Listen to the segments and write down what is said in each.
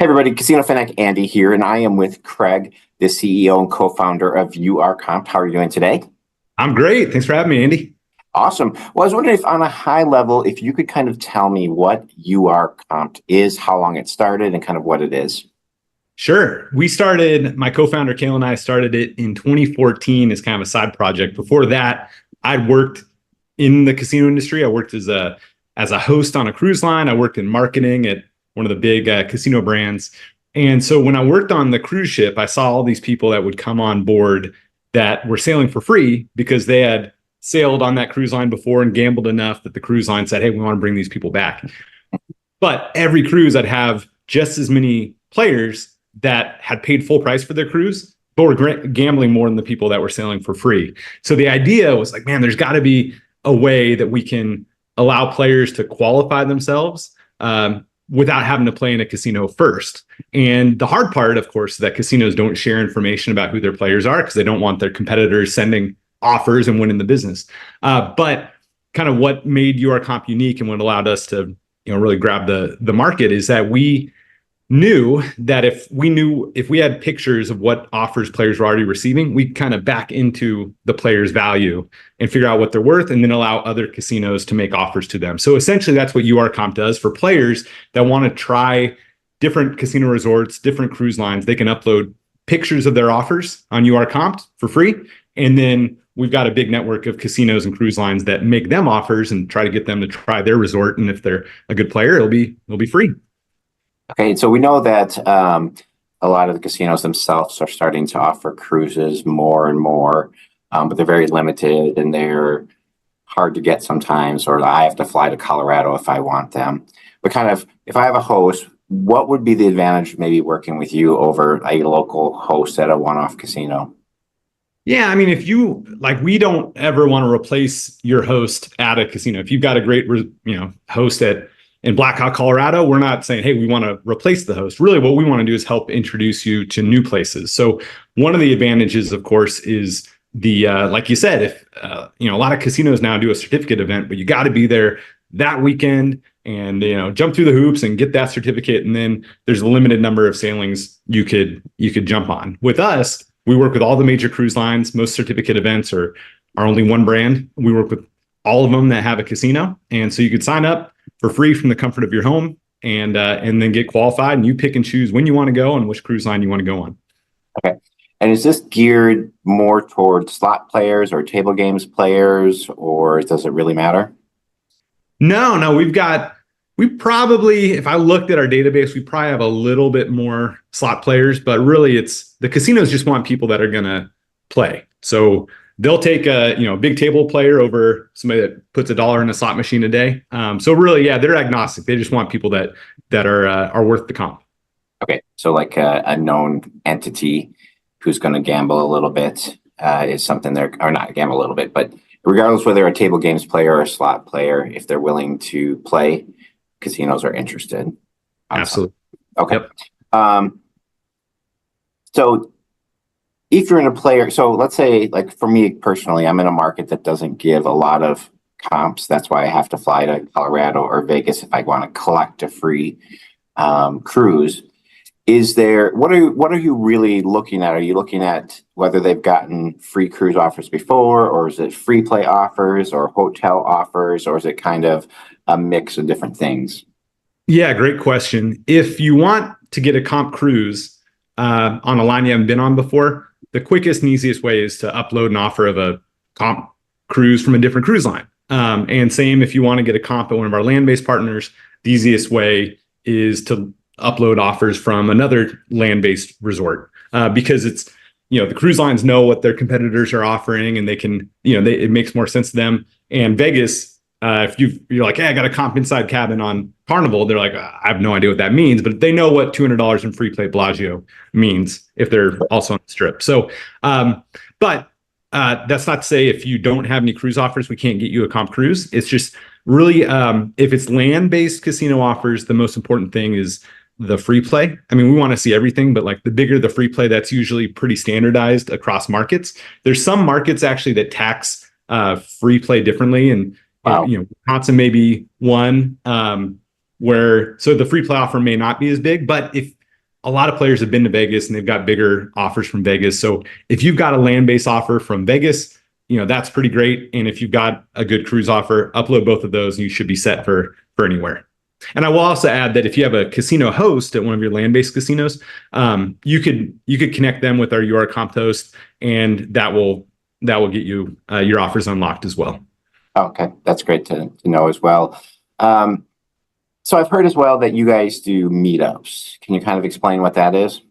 Hey everybody, Casino Fanatic Andy here, and I am with Craig, the CEO and co-founder of UR How are you doing today? I'm great. Thanks for having me, Andy. Awesome. Well, I was wondering if on a high level, if you could kind of tell me what UR is, how long it started, and kind of what it is. Sure. My co-founder Kale and I started it in 2014 as kind of a side project. Before that, I'd worked in the casino industry. I worked as a host on a cruise line. I worked in marketing at one of the big casino brands. And so when I worked on the cruise ship, I saw all these people that would come on board that were sailing for free because they had sailed on that cruise line before and gambled enough that the cruise line said, hey, we want to bring these people back. But every cruise, I'd have just as many players that had paid full price for their cruise, but were gambling more than the people that were sailing for free. So the idea was like, man, there's got to be a way that we can allow players to qualify themselves without having to play in a casino first. And the hard part, of course, is that casinos don't share information about who their players are because they don't want their competitors sending offers and winning the business. But kind of what made URComp unique and what allowed us to really grab the market is that we knew that if we had pictures of what offers players were already receiving, we kind of back into the player's value and figure out what they're worth and then allow other casinos to make offers to them. So essentially that's what URComp does for players that want to try different casino resorts, different cruise lines. They can upload pictures of their offers on URComp for free. And then we've got a big network of casinos and cruise lines that make them offers and try to get them to try their resort. And if they're a good player, it'll be free. Okay, so we know that a lot of the casinos themselves are starting to offer cruises more and more, but they're very limited and they're hard to get sometimes, or I have to fly to Colorado if I want them. But kind of, if I have a host, what would be the advantage of maybe working with you over a local host at a one-off casino? Yeah, I mean, we don't ever want to replace your host at a casino. If you've got a great, host in Blackhawk, Colorado, we're not saying, hey, we want to replace the host. Really, what we want to do is help introduce you to new places. So one of the advantages, of course, is like you said, if a lot of casinos now do a certificate event, but you got to be there that weekend and jump through the hoops and get that certificate. And then there's a limited number of sailings you could jump on. With us, we work with all the major cruise lines. Most certificate events are only one brand. We work with all of them that have a casino, and so you could sign up for free from the comfort of your home and then get qualified, and you pick and choose when you want to go and which cruise line you want to go on. Okay. And is this geared more towards slot players or table games players, or does it really matter? No, we probably, if I looked at our database, we probably have a little bit more slot players, but really it's the casinos just want people that are going to play. So they'll take a big table player over somebody that puts $1 in a slot machine a day. So really, yeah, they're agnostic. They just want people that are worth the comp. Okay, so like a known entity who's going to gamble a little bit is something or not gamble a little bit, but regardless whether they're a table games player or a slot player, if they're willing to play, casinos are interested. Absolutely. Okay. Yep. So if you're in a player, so let's say, like for me personally, I'm in a market that doesn't give a lot of comps. That's why I have to fly to Colorado or Vegas if I want to collect a free cruise. What are you really looking at? Are you looking at whether they've gotten free cruise offers before, or is it free play offers or hotel offers, or is it kind of a mix of different things? Yeah, great question. If you want to get a comp cruise on a line you haven't been on before, the quickest and easiest way is to upload an offer of a comp cruise from a different cruise line. And same if you want to get a comp at one of our land-based partners, the easiest way is to upload offers from another land-based resort because it's, the cruise lines know what their competitors are offering and they can, it makes more sense to them. And Vegas, if you're like, hey, I got a comp inside cabin on Carnival, they're like, I have no idea what that means, but they know what $200 in free play Bellagio means if they're also on the strip. So, but that's not to say if you don't have any cruise offers, we can't get you a comp cruise. It's just really, if it's land-based casino offers, the most important thing is the free play. I mean, we want to see everything, but like the bigger the free play, that's usually pretty standardized across markets. There's some markets actually that tax free play differently. And, wow. Wisconsin may be one so the free play offer may not be as big, but if a lot of players have been to Vegas and they've got bigger offers from Vegas. So if you've got a land-based offer from Vegas, that's pretty great. And if you've got a good cruise offer, upload both of those and you should be set for anywhere. And I will also add that if you have a casino host at one of your land-based casinos, you could connect them with our UR Comp host, and that will get you your offers unlocked as well. Okay, that's great to know as well. So I've heard as well that you guys do meetups. Can you kind of explain what that is?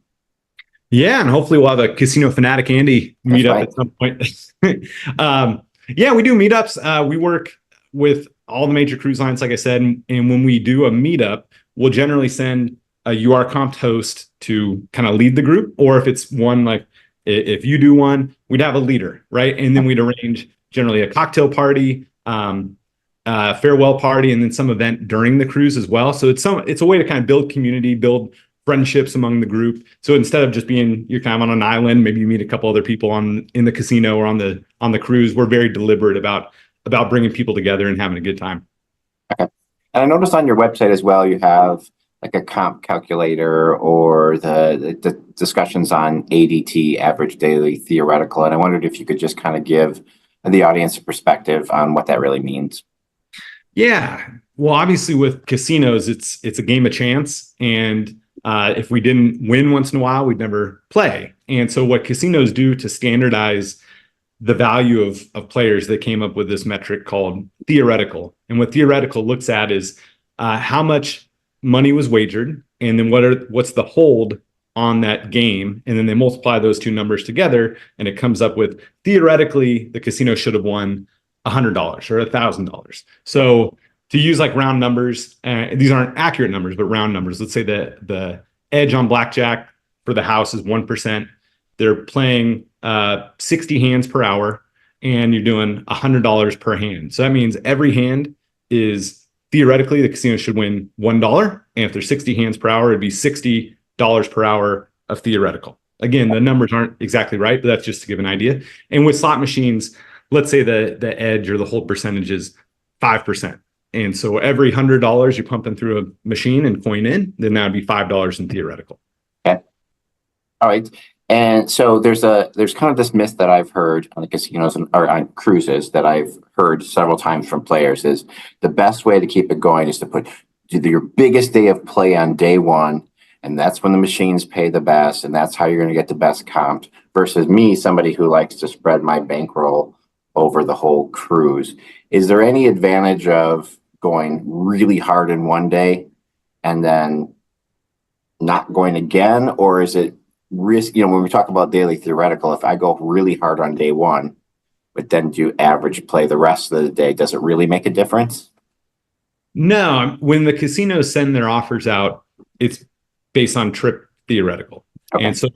Yeah, and hopefully we'll have a Casino Fanatic Andy meetup right. at some point. Yeah, we do meetups. We work with all the major cruise lines, like I said, and when we do a meetup, we'll generally send a UR Comp host to kind of lead the group, or if it's one, like if you do one, we'd have a leader, right? And then we'd arrange generally a cocktail party, farewell party, and then some event during the cruise as well. So it's a way to kind of build community, build friendships among the group. So instead of just being, you're kind of on an island, maybe you meet a couple other people in the casino or on the cruise. We're very deliberate about bringing people together and having a good time. Okay. And I noticed on your website as well, you have like a comp calculator or the discussions on ADT, average daily theoretical. And I wondered if you could just kind of give the audience a perspective on what that really means. Yeah. Well, obviously with casinos, it's a game of chance. And if we didn't win once in a while, we'd never play. And so what casinos do to standardize the value of players, they came up with this metric called theoretical. And what theoretical looks at is how much money was wagered, and then what's the hold on that game. And then they multiply those two numbers together, and it comes up with, theoretically, the casino should have won $100 or $1,000. So to use like round numbers, these aren't accurate numbers, but round numbers. Let's say the edge on blackjack for the house is 1%. They're playing 60 hands per hour, and you're doing $100 per hand. So that means every hand is, theoretically, the casino should win $1. And if there's 60 hands per hour, it'd be $60 per hour of theoretical. Again, the numbers aren't exactly right, but that's just to give an idea. And with slot machines, let's say the edge or the hold percentage is 5%. And so every $100 you're pumping through a machine and coin in, then that would be $5 in theoretical. Okay. All right. And so there's kind of this myth that I've heard on the casinos or on cruises that I've heard several times from players is the best way to keep it going is to put your biggest day of play on day one, and that's when the machines pay the best, and that's how you're going to get the best comp, versus me, somebody who likes to spread my bankroll over the whole cruise. Is there any advantage of going really hard in one day and then not going again, or is it risk, when we talk about daily theoretical, if I go really hard on day one, but then do average play the rest of the day, does it really make a difference? No, when the casinos send their offers out, it's based on trip theoretical. Okay. And so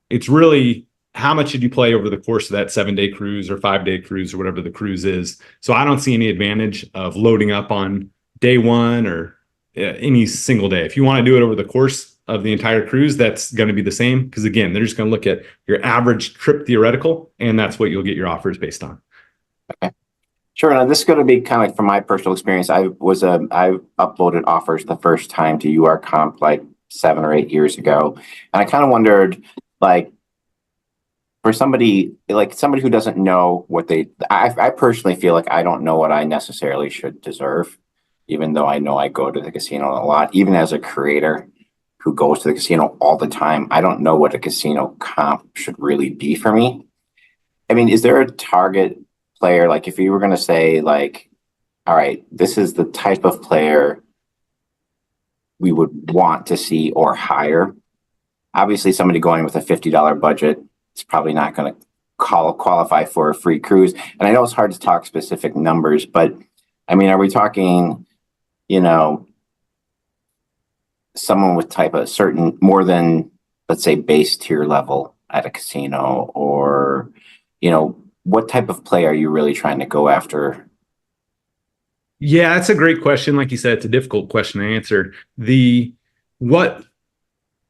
it's really how much did you play over the course of that 7-day cruise or 5-day cruise or whatever the cruise is. So I don't see any advantage of loading up on day one or any single day. If you want to do it over the course of the entire cruise, that's going to be the same, because again, they're just going to look at your average trip theoretical, and that's what you'll get your offers based on. Okay, sure. Now this is going to be kind of like from my personal experience. I uploaded offers the first time to UR Comp like 7 or 8 years ago, and I kind of wondered, like, for somebody who doesn't know what I personally feel like I don't know what I necessarily should deserve, even though I know I go to the casino a lot, even as a creator who goes to the casino all the time. I don't know what a casino comp should really be for me. I mean, is there a target player? Like if you were going to say like, all right, this is the type of player we would want to see or hire. Obviously somebody going with a $50 budget is probably not going to qualify for a free cruise. And I know it's hard to talk specific numbers, but I mean, are we talking, someone with type of certain more than, let's say, base tier level at a casino, or what type of play are you really trying to go after? Yeah, that's a great question. Like you said, it's a difficult question to answer. What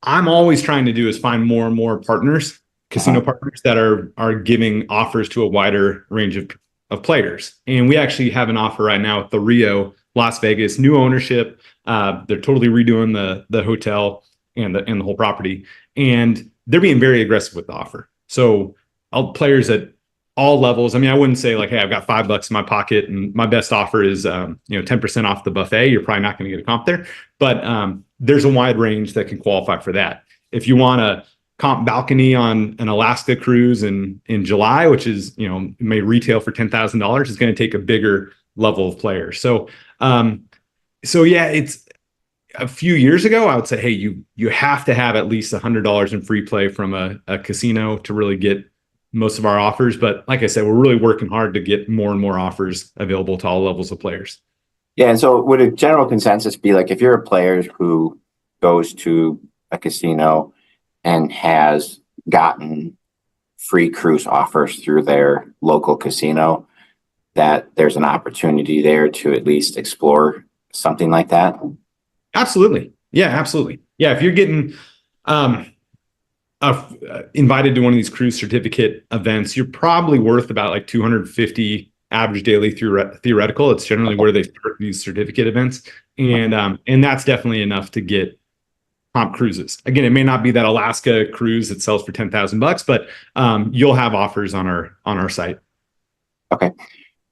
I'm always trying to do is find more and more partners, casino partners that are giving offers to a wider range of players. And we actually have an offer right now at the Rio Las Vegas, new ownership. They're totally redoing the hotel. and the whole property, and they're being very aggressive with the offer. So all players at all levels. I mean, I wouldn't say like, hey, I've got $5 in my pocket and my best offer is 10% off the buffet. You're probably not going to get a comp there, but there's a wide range that can qualify for that. If you want a comp balcony on an Alaska cruise in July, which is may retail for $10,000, it's going to take a bigger level of players. So yeah, it's a few years ago, I would say, hey, you have to have at least $100 in free play from a casino to really get most of our offers. But like I said, we're really working hard to get more and more offers available to all levels of players. Yeah, and so would a general consensus be like if you're a player who goes to a casino and has gotten free cruise offers through their local casino, that there's an opportunity there to at least explore something like that? Absolutely. Yeah, absolutely. Yeah, if you're getting invited to one of these cruise certificate events, you're probably worth about like 250 average daily theoretical. It's generally where they start these certificate events, and that's definitely enough to get comp cruises. Again, it may not be that Alaska cruise that sells for $10,000, but you'll have offers on our site. Okay,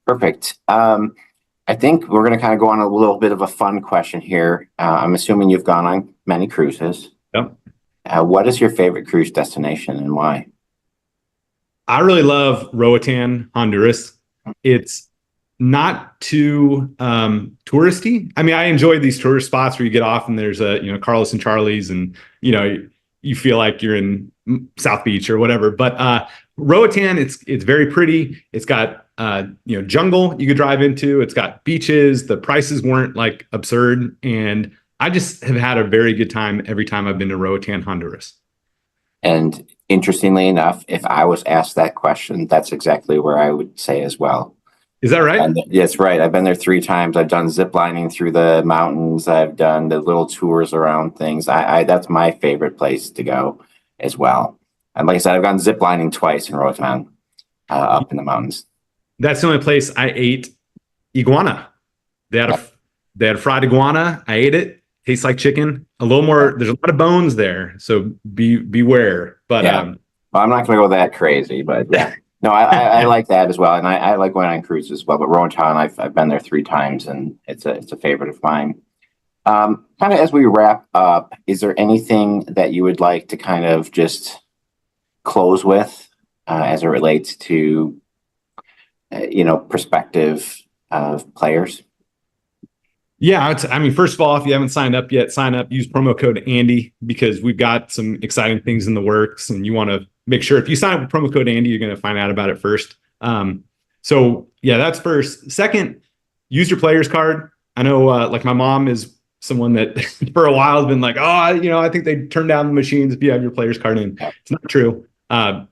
perfect. I think we're going to kind of go on a little bit of a fun question here. I'm assuming you've gone on many cruises. Yep. What is your favorite cruise destination and why? I really love Roatan, Honduras. It's not too touristy. I mean, I enjoy these tourist spots where you get off and there's Carlos and Charlie's, and you feel like you're in South Beach or whatever. But Roatan, it's very pretty. It's got jungle you could drive into. It's got beaches. The prices weren't like absurd, and I just have had a very good time every time I've been to Roatan, Honduras. And interestingly enough, if I was asked that question, that's exactly where I would say as well. Is that right? Yes, right. I've been there 3 times. I've done zip lining through the mountains. I've done the little tours around things. I that's my favorite place to go as well. And like I said, I've gone zip lining twice in Roatan, up in the mountains. That's the only place I ate iguana. They had a fried iguana. I ate it. Tastes like chicken. A little more. There's a lot of bones there, so beware. But Well, I'm not going to go that crazy, but yeah. No, I like that as well, and I like going on cruises as well. But Roatan, I've been there 3 times, and it's a favorite of mine. Kind of as we wrap up, is there anything that you would like to kind of just close with as it relates to perspective of players? Yeah, I mean, first of all, if you haven't signed up yet, sign up. Use promo code Andy because we've got some exciting things in the works, and you want to make sure if you sign up with promo code Andy, you're going to find out about it first. So yeah, that's first. Second, use your player's card. I know, like my mom is someone that for a while has been like, I think they turn down the machines if you have your player's card in. Yeah. It's not true.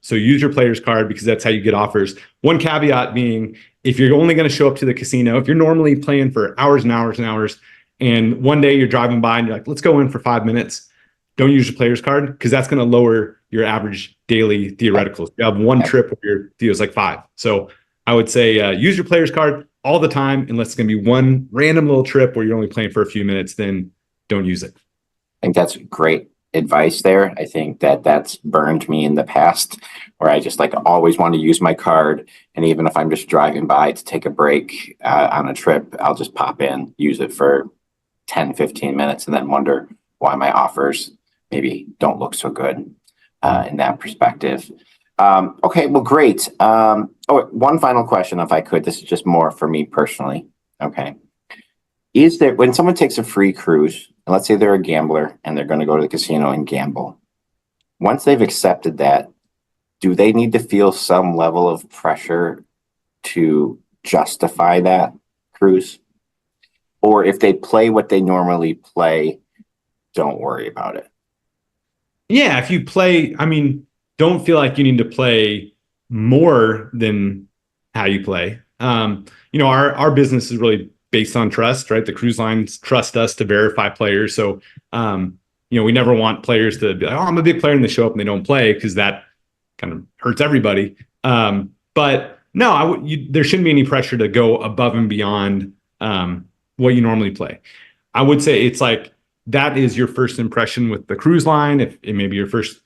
So use your player's card because that's how you get offers. One caveat being, if you're only going to show up to the casino, if you're normally playing for hours and hours and hours, and one day you're driving by and you're like, let's go in for 5 minutes, don't use your player's card because that's going to lower your average daily theoreticals. You have one trip where your theo is like 5. So I would say use your player's card all the time, unless it's going to be one random little trip where you're only playing for a few minutes, then don't use it. I think that's great advice there. I think that's burned me in the past where I just always want to use my card. And even if I'm just driving by to take a break on a trip, I'll just pop in, use it for 10, 15 minutes, and then wonder why my offers maybe don't look so good in that perspective. Okay, well, great. One final question, if I could. This is just more for me personally. Okay. Is there, when someone takes a free cruise, and let's say they're a gambler and they're going to go to the casino and gamble, once they've accepted that, do they need to feel some level of pressure to justify that cruise? Or if they play what they normally play, don't worry about it? Yeah, if you play, I mean, don't feel like you need to play more than how you play. Our business is really based on trust, right? The cruise lines trust us to verify players. So, we never want players to be like, oh, I'm a big player, and they show up and they don't play, because that kind of hurts everybody. But no, there shouldn't be any pressure to go above and beyond what you normally play. I would say it's like that is your first impression with the cruise line. If it may be your first,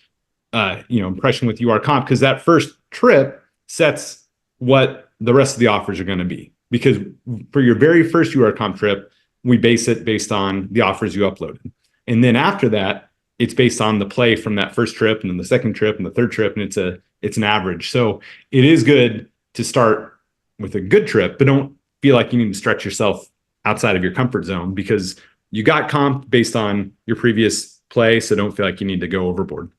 impression with UR Comp, because that first trip sets what the rest of the offers are going to be. Because for your very first UR Comp trip, we base it based on the offers you uploaded. And then after that, it's based on the play from that first trip and then the second trip and the third trip, and it's an average. So it is good to start with a good trip, but don't feel like you need to stretch yourself outside of your comfort zone, because you got comp based on your previous play. So don't feel like you need to go overboard.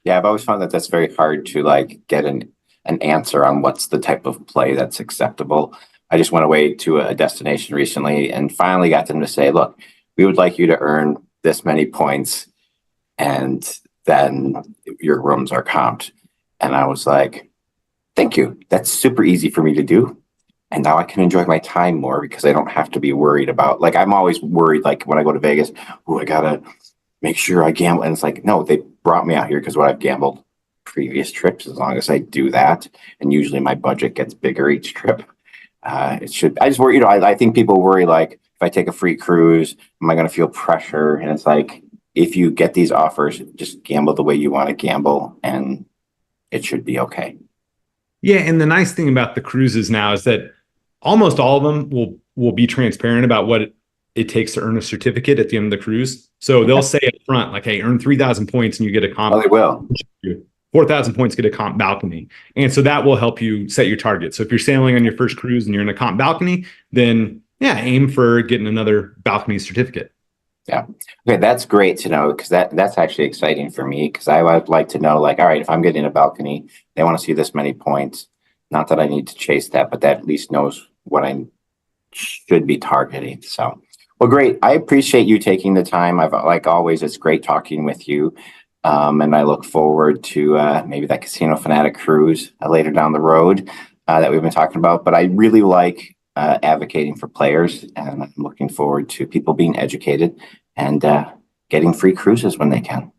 Yeah, I've always found that that's very hard to like get an answer on what's the type of play that's acceptable. I just went away to a destination recently and finally got them to say, look, we would like you to earn this many points and then your rooms are comped. And I was like, thank you. That's super easy for me to do. And now I can enjoy my time more because I don't have to be worried about, like, I'm always worried, like when I go to Vegas, oh, I gotta make sure I gamble. And it's like, no, they brought me out here because what I've gambled previous trips, as long as I do that, and usually my budget gets bigger each trip. I just worry, I think people worry, like, if I take a free cruise, am I going to feel pressure? And it's like, if you get these offers, just gamble the way you want to gamble and it should be okay. Yeah. And the nice thing about the cruises now is that almost all of them will be transparent about what it takes to earn a certificate at the end of the cruise. So they'll say up front, like, hey, earn 3,000 points and you get a comp. Oh, they will. 4,000 points, get a comp balcony. And so that will help you set your target. So if you're sailing on your first cruise and you're in a comp balcony, then yeah, aim for getting another balcony certificate. Yeah. Okay, that's great to know, because that's actually exciting for me, because I would like to know, like, all right, if I'm getting a balcony, they want to see this many points. Not that I need to chase that, but that at least knows what I should be targeting. So, well, great. I appreciate you taking the time. I've, like always, it's great talking with you. And I look forward to maybe that Casino Fanatic cruise later down the road that we've been talking about. But I really like advocating for players, and I'm looking forward to people being educated and getting free cruises when they can.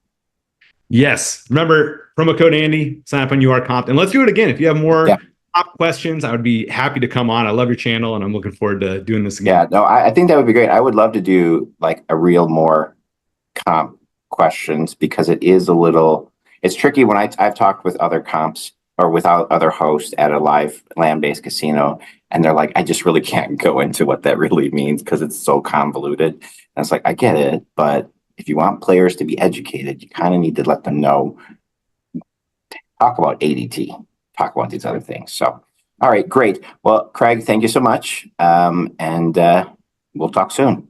Yes. Remember, promo code Andy, sign up on UR Comp. And let's do it again. If you have more top questions, I would be happy to come on. I love your channel and I'm looking forward to doing this again. Yeah, no, I think that would be great. I would love to do like a real more comp questions, because it is a little, it's tricky when I've talked with other comps or without other hosts at a live land-based casino, and they're like, I just really can't go into what that really means because it's so convoluted. And it's like, I get it, but if you want players to be educated, you kind of need to let them know, talk about ADT, talk about these other things. So, all right, great. Well, Craig, thank you so much. And we'll talk soon.